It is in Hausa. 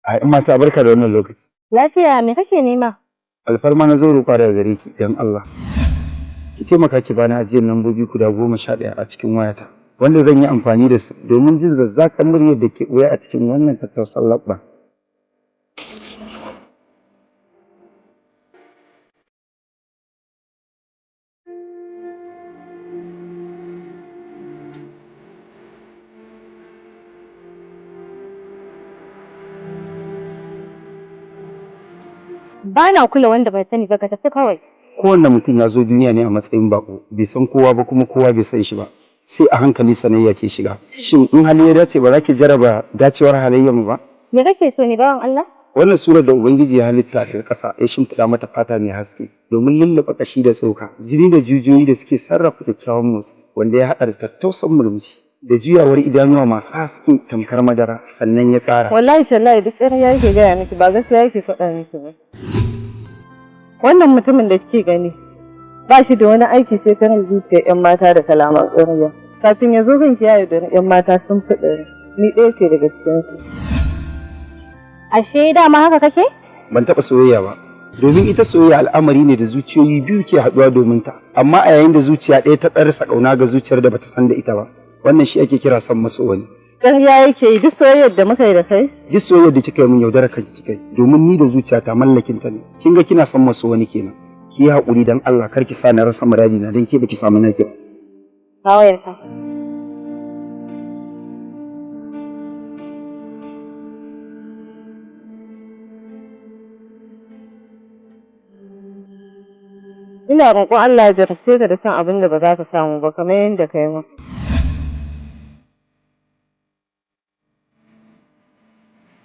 A in mata barka da wannan lokaci. Lafiya me kake nema? Alfarma na zo roƙa daga gare ki dan Allah. Ki taimaka ki bani ajiyar lambobi guda 11 a cikin wayata. Wanda zan yi amfani da su domin jin zazzakan muryar da ke ɓoye a cikin wannan tattausan labba. Ba na kula wanda bai sani ba ka tafi kawai. Kowanne mutum ya zo duniya ne a matsayin bako, bai san kowa ba kuma kowa bai san shi ba. Sai a hankali sanayya ke shiga. Shin in hali ya dace ba za ki jaraba dacewar halayyarmu ba? Me kake so ne bawan Allah? Wannan surar da Ubangiji ya halitta daga ƙasa ya shimfiɗa mata fata mai haske domin lulluɓe ƙashi da tsoka, jini da jijiyoyi da suke sarrafa kyakkyawan motsi wanda ya haɗa da tattausan murmushi da juyawar idanuwa masu haske tamkar madara sannan ya tsara. Wallahi tallahi duk ƙarya yake gaya miki ba gaskiya yake faɗa miki ba. Wannan mutumin da kike gani ba shi da wani aiki sai karin zuciyar 'yan mata da kalaman ƙarya. Kafin ya zo kan kiyaye da 'yan mata sun fi ɗari, ni ɗaya ce daga cikinsu. Ashe dama haka kake? Ban taɓa soyayya ba, domin ita soyayya al'amari ne da zuciyoyi biyu ke haɗuwa domin ta, amma a yayin da zuciya ɗaya ta ɗarsa ƙauna ga zuciyar da bata san da ita ba, wannan shi ake kira son maso wani. Ƙarya yake yi duk soyayyar da muka yi da kai? Duk soyayyar da kika yi min yaudara kanki kika yi, domin ni da zuciyata mallakin ta ne. Kin ga kina son maso wani kenan. Ki yi haƙuri dan Allah kar ki sa na rasa muradi na dan ke baki samu naki ba. Kawayarka. Ina roƙon Allah ya jarabce ka da san abin da ba za ka samu ba kamar yadda ka yi min.